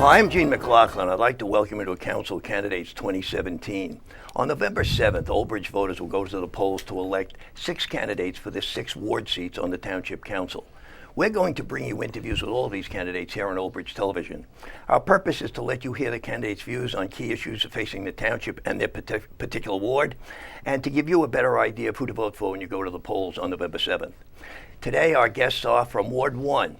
Hi, I'm Gene McLaughlin. I'd like to welcome you to Council Candidates 2017. On November 7th, Old Bridge voters will go to the polls to elect 6 candidates for the 6 ward seats on the Township Council. We're going to bring you interviews with all of these candidates here on Old Bridge Television. Our purpose is to let you hear the candidates' views on key issues facing the township and their particular ward, and to give you a better idea of who to vote for when you go to the polls on November 7th. Today, our guests are from Ward 1,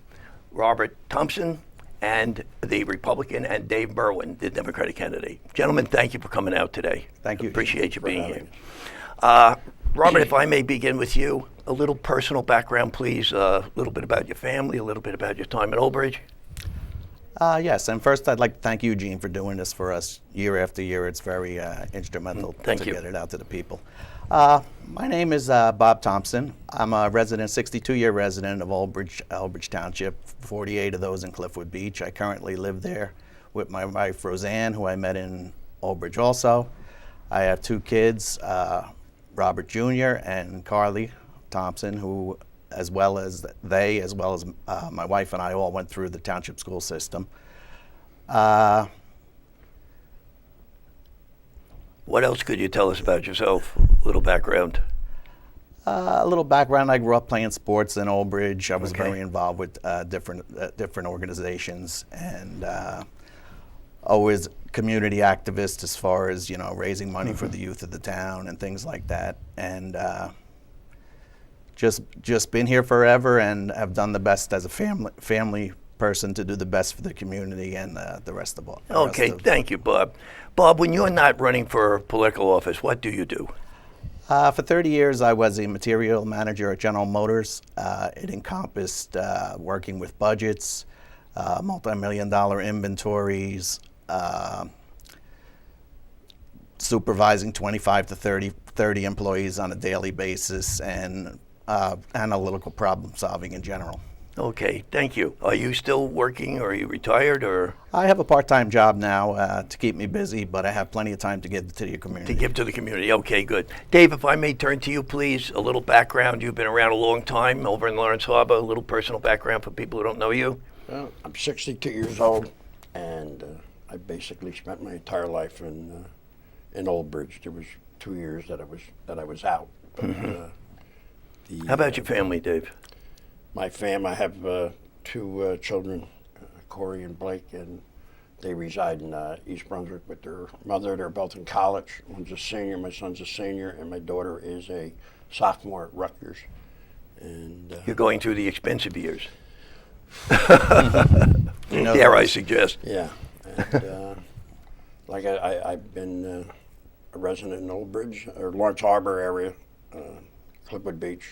Robert Thompson, and the Republican, and Dave Berwin, the Democratic candidate. Gentlemen, thank you for coming out today. Thank you. Appreciate you being here. Robert, if I may begin with you, a little personal background, please. A little bit about your family, a little bit about your time at Old Bridge. Yes, and first I'd like to thank you, Gene, for doing this for us year after year. It's very instrumental to get it out to the people. My name is Bob Thompson. I'm a 62-year resident of Old Bridge Township, 48 of those in Cliffwood Beach. I currently live there with my wife, Roseanne, who I met in Old Bridge also. I have 2 kids, Robert Jr. and Carly Thompson, who, as well as my wife and I all went through the township school system. What else could you tell us about yourself? A little background. A little background, I grew up playing sports in Old Bridge. I was very involved with different organizations, and always community activist as far as, raising money for the youth of the town and things like that. And just been here forever, and have done the best as a family person to do the best for the community and the rest of all. Okay, thank you, Bob. Bob, when you're not running for political office, what do you do? For 30 years, I was a material manager at General Motors. It encompassed working with budgets, multi-million-dollar inventories, supervising 25 to 30 employees on a daily basis, and analytical problem solving in general. Okay, thank you. Are you still working, or are you retired, or? I have a part-time job now to keep me busy, but I have plenty of time to give to the community. To give to the community, okay, good. Dave, if I may turn to you, please, a little background. You've been around a long time over in Lawrence Harbor, a little personal background for people who don't know you. Well, I'm 62 years old, and I basically spent my entire life in Old Bridge. There was 2 years that I was out. But, How about your family, Dave? My I have 2 children, Corey and Blake, and they reside in East Brunswick with their mother. They're both in college. One's a senior, my son's a senior, and my daughter is a sophomore at Rutgers. And you're going through the expensive years. Dare I suggest? Yeah, and I've been a resident in Old Bridge, or Lawrence Harbor area, Cliffwood Beach,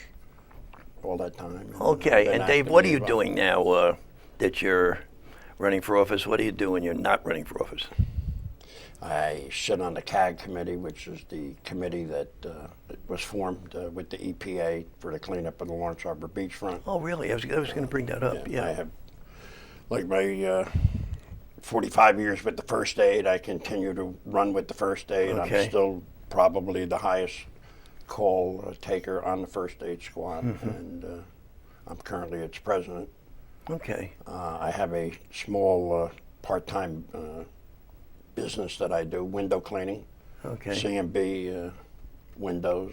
all that time. Okay, and Dave, what are you doing now that you're running for office? What do you do when you're not running for office? I sit on the CAG committee, which is the committee that was formed with the EPA for the cleanup of the Lawrence Harbor beachfront. Oh, really? I was going to bring that up. Yeah. I have, like my 45 years with the first aid, I continue to run with the first aid. Okay. I'm still probably the highest call taker on the first aid squad, and I'm currently its president. Okay. I have a small part-time business that I do, window cleaning. Okay. CMB windows.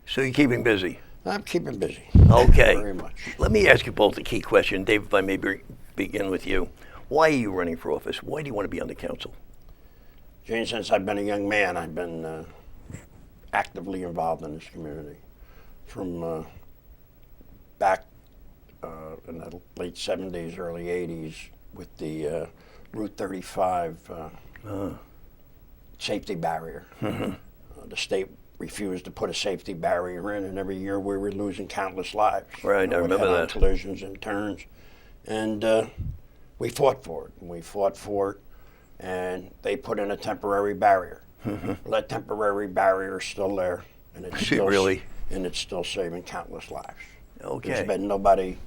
So you're keeping busy? I'm keeping busy. Okay. Very much. Let me ask you both a key question. Dave, if I may begin with you. Why are you running for office? Why do you want to be on the council? Gene, since I've been a young man, I've been actively involved in this community. From back in the late 70s, early 80s, with the Route 35 safety barrier. The state refused to put a safety barrier in, and every year we were losing countless lives. Right, I remember that. Collisions and turns. And we fought for it, and they put in a temporary barrier. Well, that temporary barrier is still there, and it's still saving countless lives. Okay. There's been nobody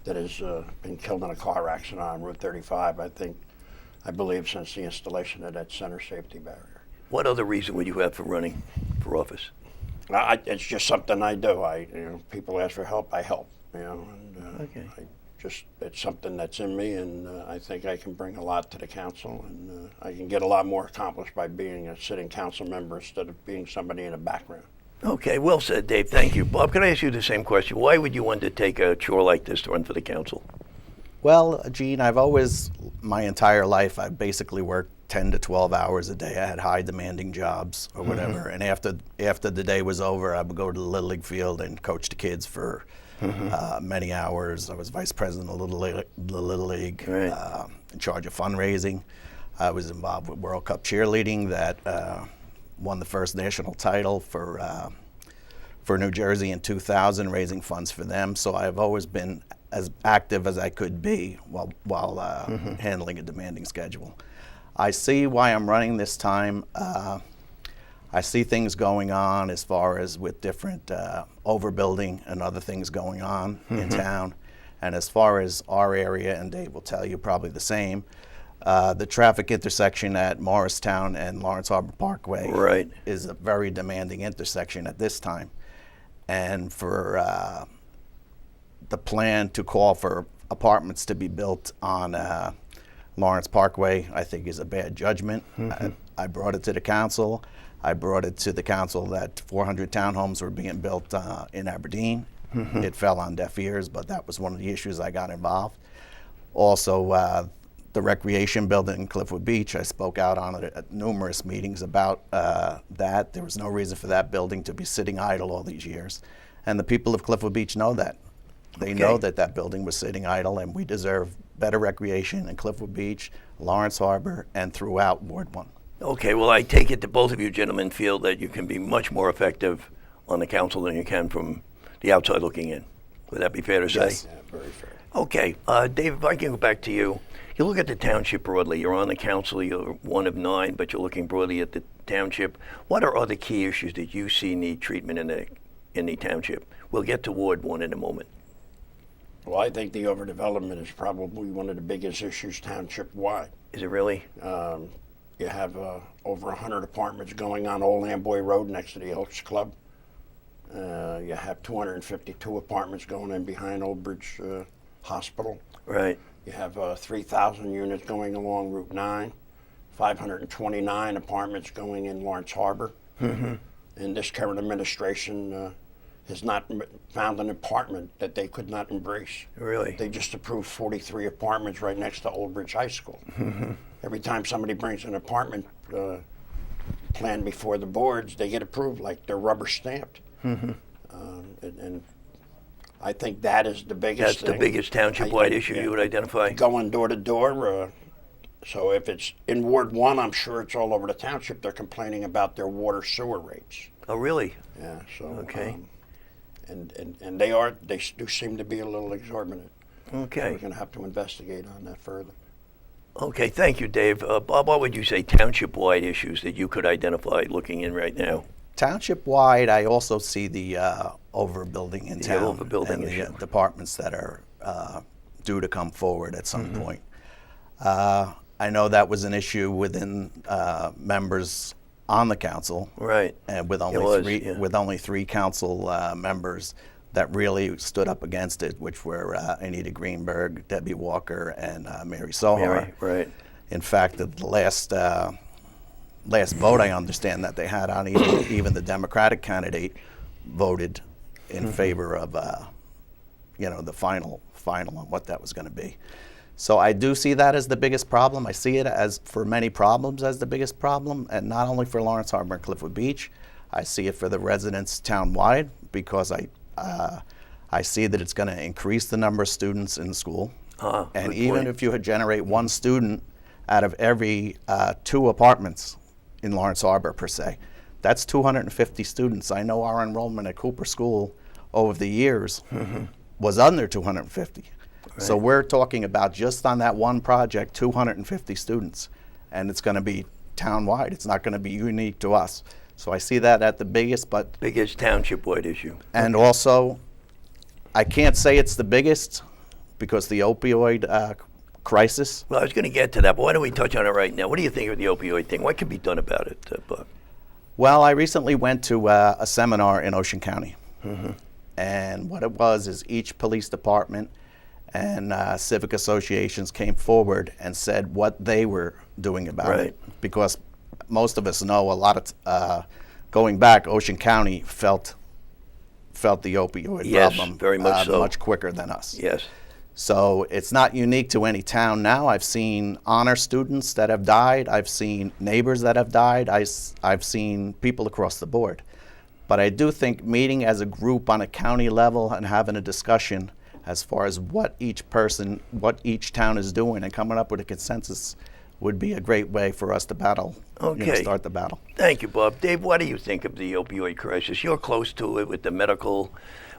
that has been killed in a car accident on Route 35, I believe, since the installation of that center safety barrier. What other reason would you have for running for office? It's just something I do. People ask for help, I help. And Okay. I just it's something that's in me, and I think I can bring a lot to the council, and I can get a lot more accomplished by being a sitting council member instead of being somebody in the background. Okay, well said, Dave. Thank you. Bob, can I ask you the same question? Why would you want to take a chore like this to run for the council? Well, Gene, I've always, my entire life, I've basically worked 10 to 12 hours a day. I had high demanding jobs or whatever. And after the day was over, I would go to the Little League field and coach the kids for many hours. I was vice president of the Little League, Right. In charge of fundraising. I was involved with World Cup cheerleading that won the first national title for New Jersey in 2000, raising funds for them. So I've always been as active as I could be while handling a demanding schedule. I see why I'm running this time. I see things going on as far as with different overbuilding and other things going on in town. And as far as our area, and Dave will tell you probably the same, the traffic intersection at Morristown and Lawrence Harbor Parkway Right. is a very demanding intersection at this time. And for the plan to call for apartments to be built on Lawrence Parkway, I think is a bad judgment. I brought it to the council. I brought it to the council that 400 townhomes were being built in Aberdeen. It fell on deaf ears, but that was one of the issues I got involved. Also, the recreation building in Cliffwood Beach, I spoke out on it at numerous meetings about that. There was no reason for that building to be sitting idle all these years. And the people of Cliffwood Beach know that. They know that that building was sitting idle, and we deserve better recreation in Cliffwood Beach, Lawrence Harbor, and throughout Ward 1. Okay, well, I take it that both of you gentlemen feel that you can be much more effective on the council than you can from the outside looking in. Would that be fair to say? Yes. Yeah, very fair. Okay, Dave, if I can go back to you. You look at the township broadly. You're on the council, you're one of 9, but you're looking broadly at the township. What are other key issues that you see need treatment in the township? We'll get to Ward 1 in a moment. Well, I think the overdevelopment is probably one of the biggest issues township-wide. Is it really? You have over 100 apartments going on Old Amboy Road next to the Elks Club. You have 252 apartments going in behind Old Bridge Hospital. Right. You have 3,000 units going along Route 9, 529 apartments going in Lawrence Harbor. And this current administration has not found an apartment that they could not embrace. Really? They just approved 43 apartments right next to Old Bridge High School. Every time somebody brings an apartment plan before the boards, they get approved like they're rubber stamped. And I think that is the biggest That's thing. the biggest township-wide issue you would identify? Going door to door. So if it's in Ward 1, I'm sure it's all over the township. They're complaining about their water sewer rates. Oh, really? Yeah. So Okay. and they do seem to be a little exorbitant. Okay. We're going to have to investigate on that further. Okay, thank you, Dave. Bob, what would you say township-wide issues that you could identify looking in right now? Township-wide, I also see the overbuilding in town overbuilding and issue. the departments that are due to come forward at some point. I know that was an issue within members on the council, Right. and with only three council members that really stood up against it, which were Anita Greenberg, Debbie Walker, and Mary Sohar. Right. In fact, the last vote, I understand that they had on even the Democratic candidate voted in favor of the final on what that was going to be. So I do see that as the biggest problem. I see it as, for many problems, as the biggest problem, and not only for Lawrence Harbor and Cliffwood Beach. I see it for the residents town-wide, because I see that it's going to increase the number of students in the school. And even if you generate one student out of every 2 apartments in Lawrence Harbor, per se, that's 250 students. I know our enrollment at Cooper School over the years was under 250. Right. So we're talking about, just on that one project, 250 students. And it's going to be town-wide. It's not going to be unique to us. So I see that at the biggest township-wide issue. And also, I can't say it's the biggest, because the opioid crisis. Well, I was going to get to that, but why don't we touch on it right now? What do you think of the opioid thing? What can be done about it, Bob? Well, I recently went to a seminar in Ocean County. And what it was is each police department and civic associations came forward and said what they were doing about Right. it. Because most of us know a lot of, going back, Ocean County felt the opioid Yes, problem very much so. much quicker than us. Yes. So it's not unique to any town now. I've seen honor students that have died. I've seen neighbors that have died. I've seen people across the board. But I do think meeting as a group on a county level and having a discussion as far as what each town is doing and coming up with a consensus would be a great way for us to battle, Okay. start the battle. Thank you, Bob. Dave, what do you think of the opioid crisis? You're close to it with the medical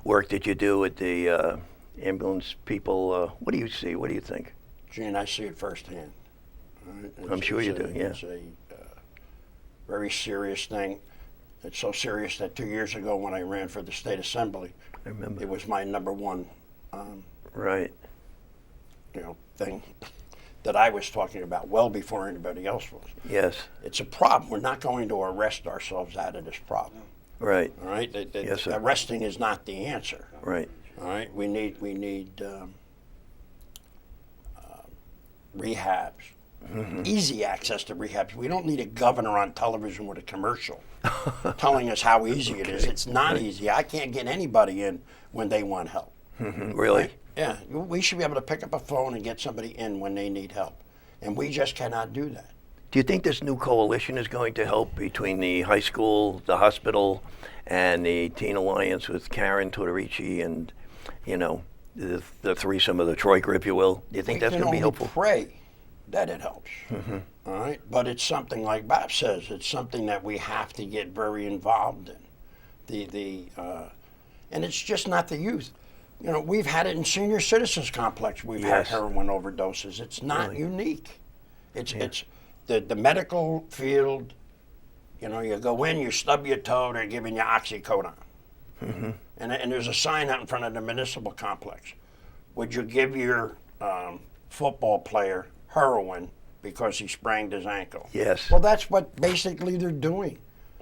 work that you do with the ambulance people. What do you see? What do you think? Gene, I see it firsthand. Right? I'm sure you do, yeah. It's a very serious thing. It's so serious that 2 years ago when I ran for the state assembly, I remember. it was my number one Right. thing that I was talking about well before anybody else was. Yes. It's a problem. We're not going to arrest ourselves out of this problem. Right. All right? Yes, sir. Arresting is not the answer. Right. All right? We need rehabs. Mm-hmm. Easy access to rehabs. We don't need a governor on television with a commercial telling us how easy it is. It's not easy. I can't get anybody in when they want help. Really? Yeah, we should be able to pick up a phone and get somebody in when they need help. And we just cannot do that. Do you think this new coalition is going to help between the high school, the hospital, and the Teen Alliance with Karen Tortorici and, the threesome of the troika, if you will? Do you think that's going to be helpful? We can only pray that it helps. All right? But it's something like Bob says, it's something that we have to get very involved in. And it's just not the youth. We've had it in senior citizens complex. We've had heroin overdoses. It's not unique. It's the medical field. You go in, you stub your toe, they're giving you oxycodone. And there's a sign out in front of the municipal complex. Would you give your football player heroin because he sprained his ankle? Yes. Well, that's what basically they're doing.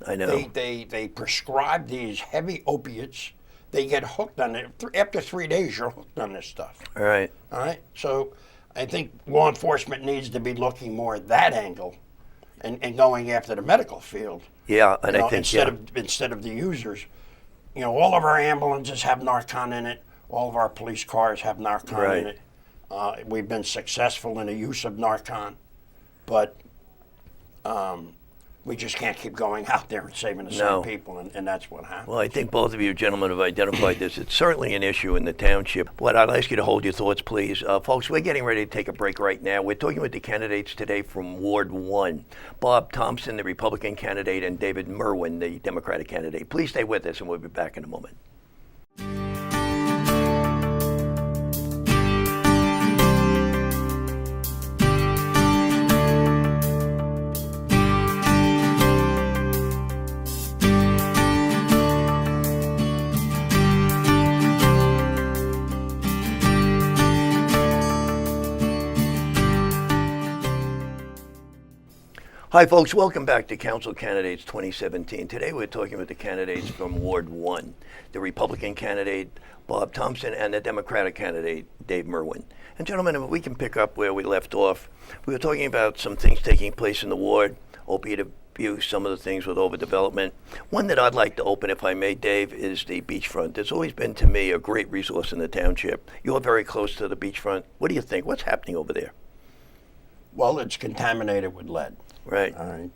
I know. They prescribe these heavy opiates. They get hooked on it. After 3 days, you're hooked on this stuff. All right. All right? So I think law enforcement needs to be looking more at that angle and going after the medical field. Yeah, and I think instead of the users. All of our ambulances have Narcan in it. All of our police cars have Narcan in it. We've been successful in the use of Narcan, but we just can't keep going out there and saving the same people, and that's what happens. Well, I think both of you gentlemen have identified this. It's certainly an issue in the township. But I'd ask you to hold your thoughts, please. Folks, we're getting ready to take a break right now. We're talking with the candidates today from Ward 1. Bob Thompson, the Republican candidate, and David Merwin, the Democratic candidate. Please stay with us, and we'll be back in a moment. Hi, folks. Welcome back to Council Candidates 2017. Today we're talking with the candidates from Ward 1, the Republican candidate, Bob Thompson, and the Democratic candidate, Dave Merwin. And gentlemen, if we can pick up where we left off, we were talking about some things taking place in the ward, opiate abuse, some of the things with overdevelopment. One that I'd like to open, if I may, Dave, is the beachfront. It's always been, to me, a great resource in the township. You're very close to the beachfront. What do you think? What's happening over there? Well, it's contaminated with lead. Right. All right.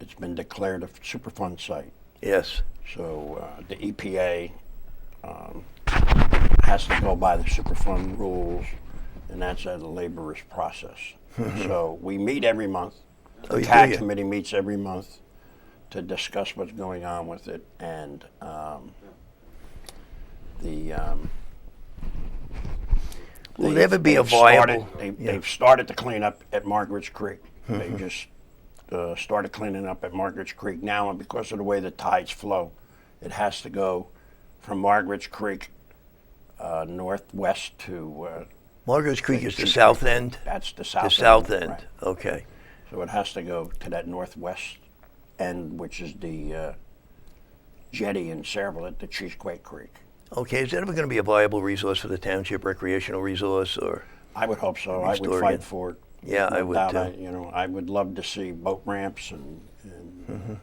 It's been declared a Superfund site. Yes. So the EPA has to go by the Superfund rules, and that's a laborious process. So we meet every month. The CAC committee meets every month to discuss what's going on with it, and will there ever be a viable? They've started to clean up at Margaret's Creek. They just started cleaning up at Margaret's Creek now, and because of the way the tides flow, it has to go from Margaret's Creek northwest to. Margaret's Creek is the south end? That's the south end. The south end, right. Okay. So it has to go to that northwest end, which is the jetty in Sayreville at the Cheesequake Creek. Okay, is that ever going to be a viable resource for the township, recreational resource, or? I would hope so. I would Restore fight again. for it. Yeah, No I would doubt. too. I would love to see boat ramps and things.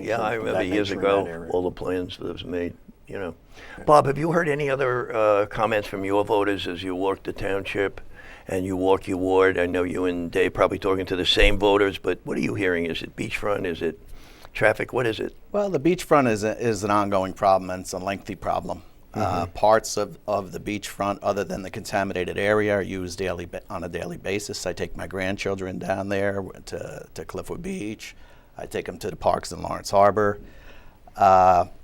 Yeah, I of remember that years nature in that ago, area. all the plans that was made. Bob, have you heard any other comments from your voters as you walk the township and you walk your ward? I know you and Dave probably talking to the same voters, but what are you hearing? Is it beachfront? Is it traffic? What is it? Well, the beachfront is an ongoing problem, and it's a lengthy problem. Parts of the beachfront, other than the contaminated area, are used on a daily basis. I take my grandchildren down there to Cliffwood Beach. I take them to the parks in Lawrence Harbor.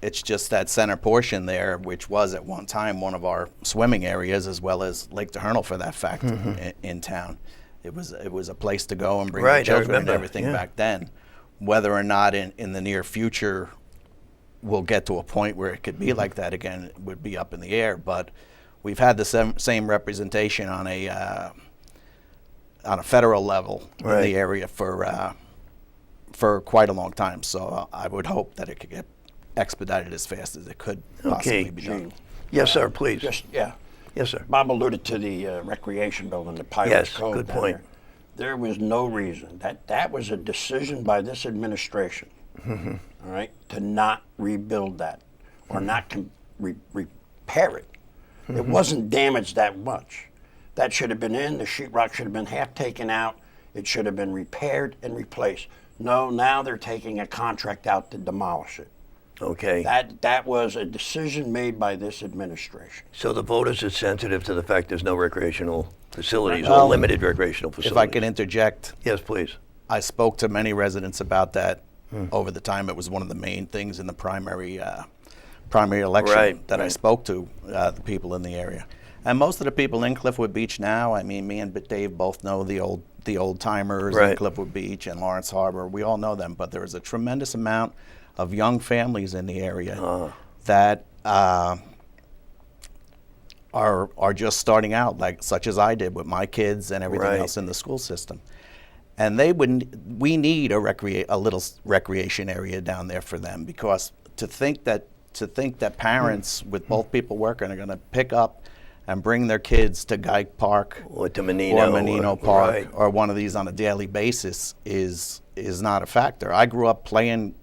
It's just that center portion there, which was at one time one of our swimming areas, as well as Lake Ternal, for that fact, in town. It was a place to go and bring Right, I the children and remember, everything yeah. back then. Whether or not in the near future we'll get to a point where it could be like that again would be up in the air. But we've had the same representation on a federal level in Right. the area for quite a long time. So I would hope that it could get expedited as fast as it could possibly Okay. be done. Yes, sir, please. Yeah. Yes, sir. Bob alluded to the recreation building, the Pirates Yes, Cove. good down point. There was no reason that was a decision by this administration, all right, to not rebuild that or not repair it. It wasn't damaged that much. That should have been in. The sheetrock should have been half taken out. It should have been repaired and replaced. No, now they're taking a contract out to demolish it. Okay. That was a decision made by this administration. So the voters are sensitive to the fact there's no recreational facilities or Well, limited recreational facilities. If I can interject, Yes, please. I spoke to many residents about that over the time. It was one of the main things in the primary election Right, that I right. spoke to the people in the area. And most of the people in Cliffwood Beach now, I mean, me and Dave both know the old timers in Right. Cliffwood Beach and Lawrence Harbor. We all know them, but there is a tremendous amount of young families in the area that are just starting out, such as I did with my kids and everything Right. else in the school system. And we need a little recreation area down there for them, because to think that parents with both people working are going to pick up and bring their kids to Guyk Park Or to Menino. or Menino Park Right. or one of these on a daily basis is not a factor. I grew up playing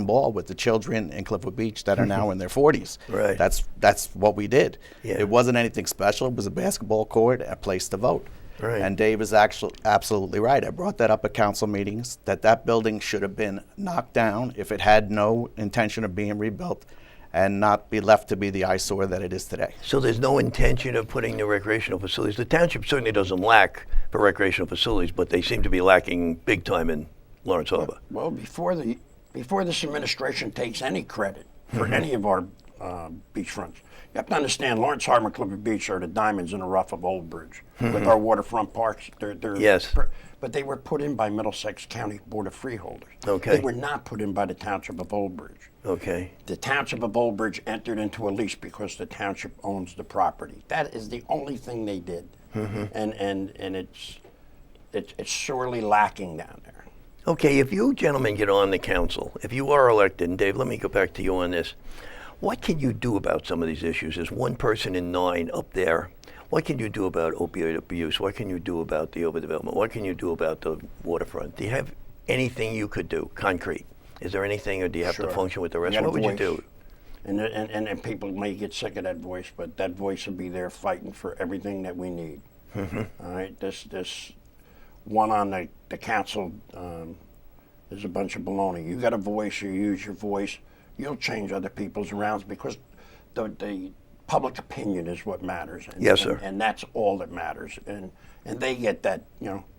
ball with the children in Cliffwood Beach that are now in their 40s. Right. That's what we did. Yeah. It wasn't anything special. It was a basketball court, a place to vote. Right. And Dave is actually absolutely right. I brought that up at council meetings, that building should have been knocked down if it had no intention of being rebuilt, and not be left to be the eyesore that it is today. So there's no intention of putting the recreational facilities. The township certainly doesn't lack for recreational facilities, but they seem to be lacking big time in Lawrence Harbor. Well, before this administration takes any credit for any of our beachfronts, you have to understand Lawrence Harbor and Clifford Beach are the diamonds in the rough of Old Bridge. With our waterfront parks, they're Yes. but they were put in by Middlesex County Board of Freeholders. Okay. They were not put in by the Township of Old Bridge. Okay. The Township of Old Bridge entered into a lease because the township owns the property. That is the only thing they did, and it's sorely lacking down there. Okay, if you gentlemen get on the council, if you are elected, and Dave, let me go back to you on this. What can you do about some of these issues? There's one person in 9 up there. What can you do about opioid abuse? What can you do about the overdevelopment? What can you do about the waterfront? Do you have anything you could do, concrete? Is there anything, or do you have to Sure. function with the rest? got a What would you voice. do? And people may get sick of that voice, but that voice will be there fighting for everything that we need. All right, this one on the council is a bunch of baloney. You got a voice, you use your voice, you'll change other people's arounds, because the public opinion is what matters. And, Yes, sir. And that's all that matters. And they get that,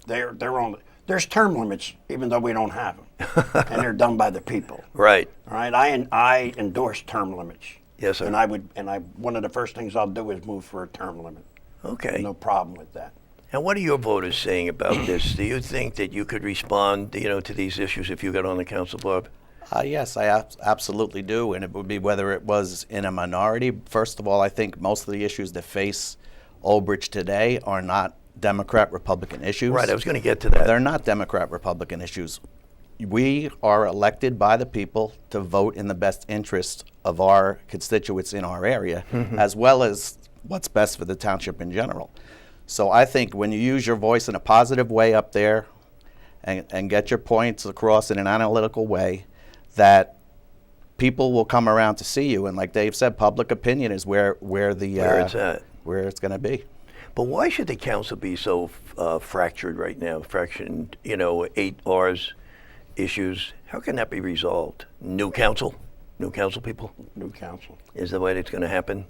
they're on. There's term limits, even though we don't have them, and they're done by the people. Right. All right, I endorse term limits. Yes, sir. And one of the first things I'll do is move for a term limit. Okay. No problem with that. And what are your voters saying about this? Do you think that you could respond, to these issues if you got on the council, Bob? Yes, I absolutely do, and it would be whether it was in a minority. First of all, I think most of the issues that face Old Bridge today are not Democrat-Republican issues. Right, I was going to get to that. They're not Democrat-Republican issues. We are elected by the people to vote in the best interest of our constituents in our area, as well as what's best for the township in general. So I think when you use your voice in a positive way up there and get your points across in an analytical way, that people will come around to see you. And like Dave said, public opinion is where it's at. Where it's going to be. But why should the council be so fractured right now? Fractioned, 8 R's issues. How can that be resolved? New council people? New council. Is the way it's going to happen?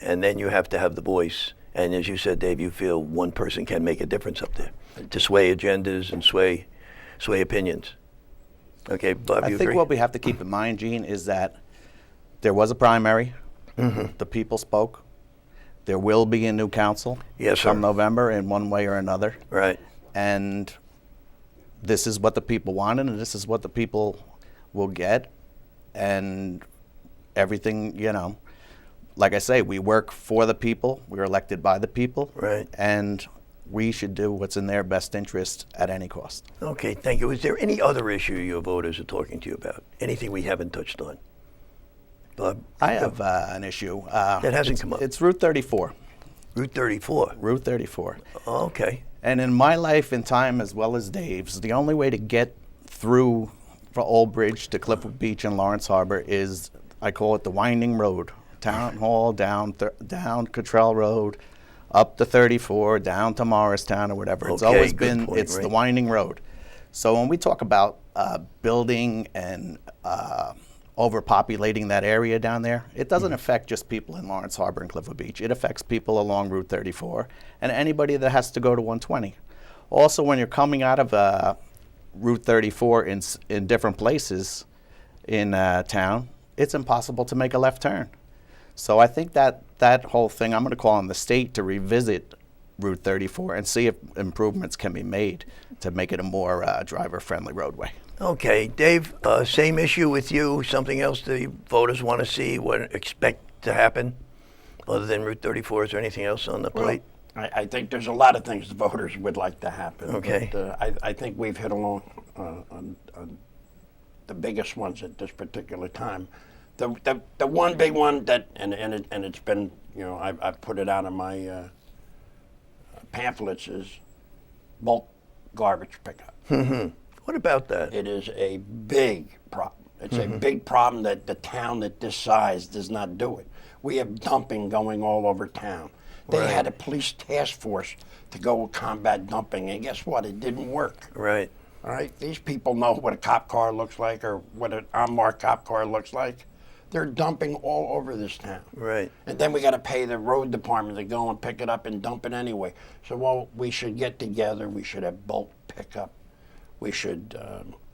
And then you have to have the voice. And as you said, Dave, you feel one person can make a difference up there to sway agendas and sway opinions. Okay, Bob, I you think agree? what we have to keep in mind, Gene, is that there was a primary. The people spoke. There will be a new council Yes, sir. come November in one way or another. Right. And this is what the people wanted, and this is what the people will get. And everything, like I say, we work for the people. We're elected by the people. Right. And we should do what's in their best interest at any cost. Okay, thank you. Is there any other issue your voters are talking to you about? Anything we haven't touched on? Bob? I have an issue. That hasn't come up. It's Route 34. Route 34. Route 34. Okay. And in my life and time, as well as Dave's, the only way to get through from Old Bridge to Cliffwood Beach and Lawrence Harbor is, I call it the winding road. Town Hall, down Cottrell Road, up to 34, down to Morristown or whatever. It's Okay, always good been, point, it's the right. winding road. So when we talk about building and overpopulating that area down there, it doesn't affect just people in Lawrence Harbor and Cliffwood Beach. It affects people along Route 34 and anybody that has to go to 120. Also, when you're coming out of Route 34 in different places in town, it's impossible to make a left turn. So I think that whole thing, I'm going to call on the state to revisit Route 34 and see if improvements can be made to make it a more driver-friendly roadway. Okay, Dave, same issue with you. Something else the voters want to see, expect to happen, other than Route 34? Is there anything else on the plate? I think there's a lot of things the voters would like to happen. Okay. But, I think we've hit along on the biggest ones at this particular time. The one big one that and it's been, I've put it out in my pamphlets is bulk garbage pickup. What about that? It is a big problem. It's a big problem that the town at this size does not do it. We have dumping going all over town. They Right. had a police task force to go combat dumping, and guess what? It didn't work. Right. All right? These people know what a cop car looks like or what an unmarked cop car looks like. They're dumping all over this town. Right. And then we got to pay the road department to go and pick it up and dump it anyway. So, we should get together. We should have bulk pickup. We should,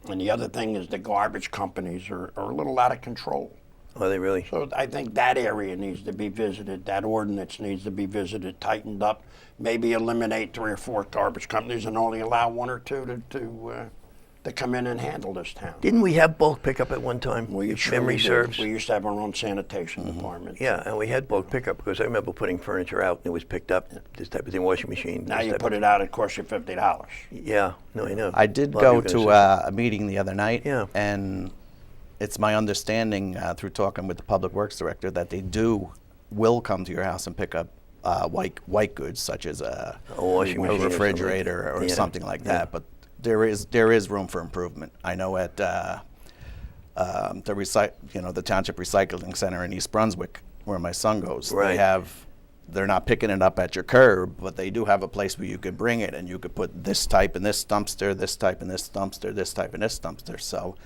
and the other thing is the garbage companies are a little out of control. Are they really? So I think that area needs to be visited. That ordinance needs to be visited, tightened up. Maybe eliminate 3 or 4 garbage companies and only allow 1 or 2 to come in and handle this town. Didn't we have bulk pickup at one time? We If surely memory did. serves. We used to have our own sanitation department. Yeah, and we had bulk pickup because I remember putting furniture out and it was picked up. This type of thing, washing machine. Now this you type put of- it out, it costs you $50. Yeah, no, I know. I did Bob, you go were gonna to say a meeting the other night, Yeah. and it's my understanding through talking with the public works director that they will come to your house and pick up white goods such as a washing machine or something. refrigerator or Yeah, something like yeah. that. But there is room for improvement. I know at the Township Recycling Center in East Brunswick, where my son goes, Right. they're not picking it up at your curb, but they do have a place where you could bring it and you could put this type in this dumpster, this type in this dumpster, this type in this dumpster. So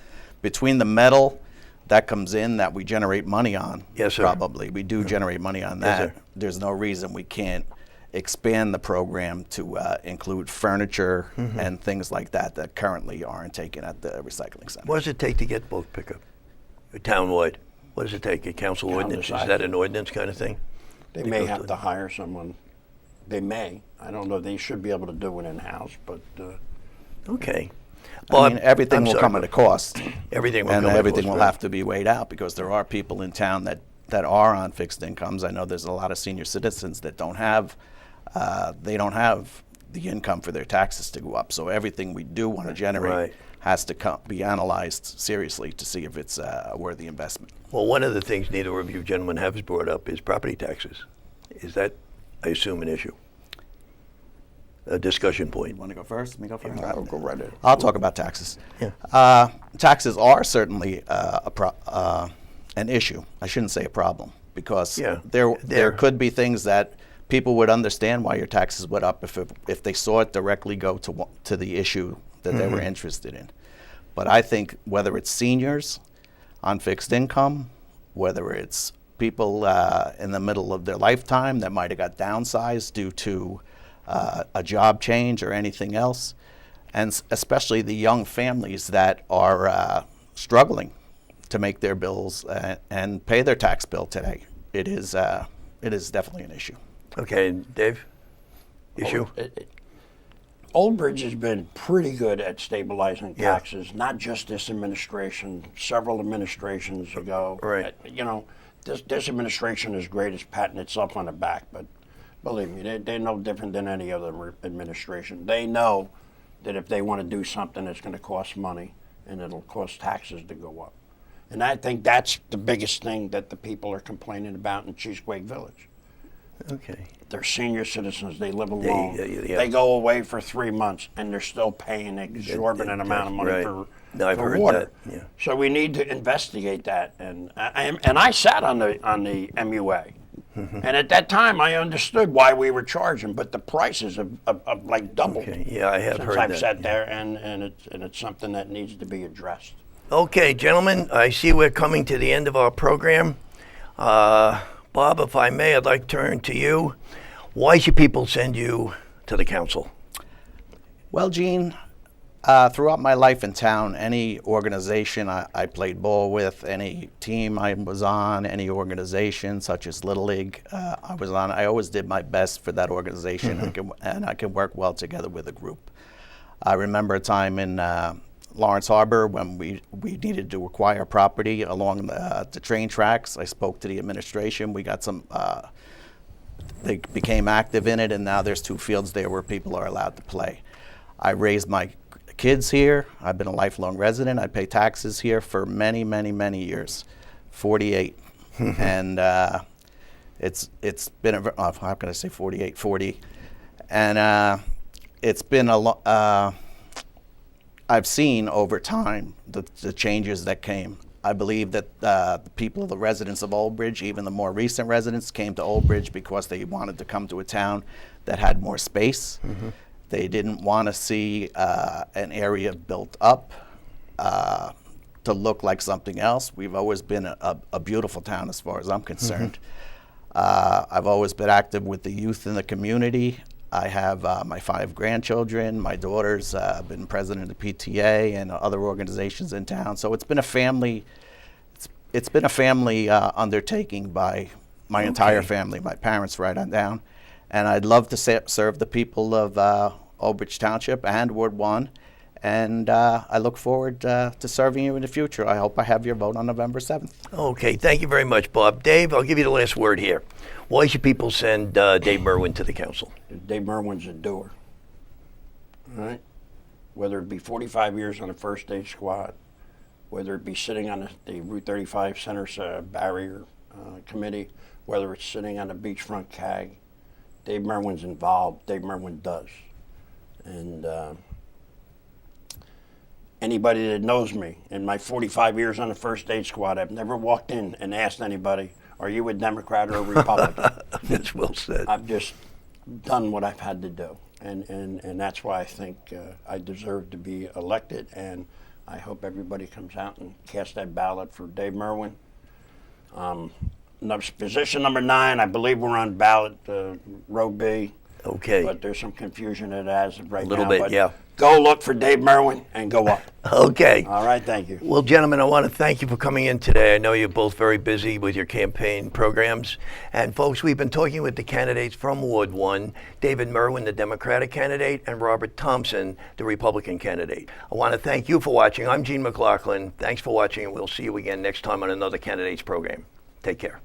between the metal that comes in that we generate money on, Yes, sir. probably, we do generate money on Yes, that. sir. There's no reason we can't expand the program to include furniture and things like that that currently aren't taken at the recycling center. What does it take to get bulk pickup? Townwide? What does it take? A council Town ordinance? Is decides that it. an ordinance kind of thing? They may have to hire someone. They may. I don't know. They should be able to do it in-house, but Okay. I mean, everything I'm will sorry, come at a cost. Everything will And come at a everything cost, will right. have to be weighed out because there are people in town that are on fixed incomes. I know there's a lot of senior citizens that don't have the income for their taxes to go up. So everything we do want to generate Right. has to be analyzed seriously to see if it's a worthy investment. Well, one of the things neither of you gentlemen have brought up is property taxes. Is that, I assume, an issue? A discussion point? Want to go first? Let me go first. I'll go right ahead. I'll talk about taxes. Yeah. Taxes are certainly an issue. I shouldn't say a problem, because there could be things that people would understand why your taxes went up if they saw it directly go to the issue that they were interested in. But I think whether it's seniors on fixed income, whether it's people in the middle of their lifetime that might have got downsized due to a job change or anything else, and especially the young families that are struggling to make their bills and pay their tax bill today, it is definitely an issue. Okay, Dave? Issue? Old Bridge has been pretty good at stabilizing taxes, not just this administration, several administrations ago. Right. You know, this administration is great as patting itself on the back, but believe me, they're no different than any other administration. They know that if they want to do something, it's going to cost money, and it'll cost taxes to go up. And I think that's the biggest thing that the people are complaining about in Chesapeake Village. Okay. They're senior citizens. They live alone. Yeah. They go away for 3 months, and they're still paying an exorbitant amount of money for I've heard water. that. Yeah. So we need to investigate that. And I sat on the MUA, and at that time I understood why we were charging, but the prices have like doubled. Okay. Yeah, I have since heard I've that. sat there, and it's something that needs to be addressed. Okay, gentlemen, I see we're coming to the end of our program. Bob, if I may, I'd like to turn to you. Why should people send you to the council? Well, Gene, throughout my life in town, any organization I played ball with, any team I was on, any organization such as Little League I was on, I always did my best for that organization, and I could work well together with a group. I remember a time in Lawrence Harbor when we needed to acquire property along the train tracks. I spoke to the administration. We got some, they became active in it, and now there's 2 fields there where people are allowed to play. I raised my kids here. I've been a lifelong resident. I pay taxes here for many, many, many years, 48. And it's been, how can I say 48, 40. And it's been I've seen over time the changes that came. I believe that the people, the residents of Old Bridge, even the more recent residents, came to Old Bridge because they wanted to come to a town that had more space. They didn't want to see an area built up to look like something else. We've always been a beautiful town as far as I'm concerned. I've always been active with the youth in the community. I have my 5 grandchildren. My daughter's been president of the PTA and other organizations in town. So it's been a family. It's been a family undertaking by my entire family. My parents right on down, and I'd love to serve the people of Old Bridge Township and Ward 1. And I look forward to serving you in the future. I hope I have your vote on November 7th. Okay, thank you very much, Bob. Dave, I'll give you the last word here. Why should people send Dave Merwin to the council? Dave Merwin's a doer. All right? Whether it be 45 years on the first aid squad, whether it be sitting on the Route 35 Center Barrier Committee, whether it's sitting on the beachfront CAG, Dave Merwin's involved. Dave Merwin does. And anybody that knows me, in my 45 years on the first aid squad, I've never walked in and asked anybody, are you a Democrat or a Republican? That's well said. I've just done what I've had to do. And that's why I think I deserve to be elected. And I hope everybody comes out and casts that ballot for Dave Merwin. Position number 9, I believe we're on ballot row B. Okay. But there's some confusion in it as of right now. A little bit, but yeah. Go look for Dave Merwin and go up. Okay. All right, thank you. Well, gentlemen, I want to thank you for coming in today. I know you're both very busy with your campaign programs. And folks, we've been talking with the candidates from Ward 1, David Merwin, the Democratic candidate, and Robert Thompson, the Republican candidate. I want to thank you for watching. I'm Gene McLaughlin. Thanks for watching, and we'll see you again next time on another candidates program. Take care.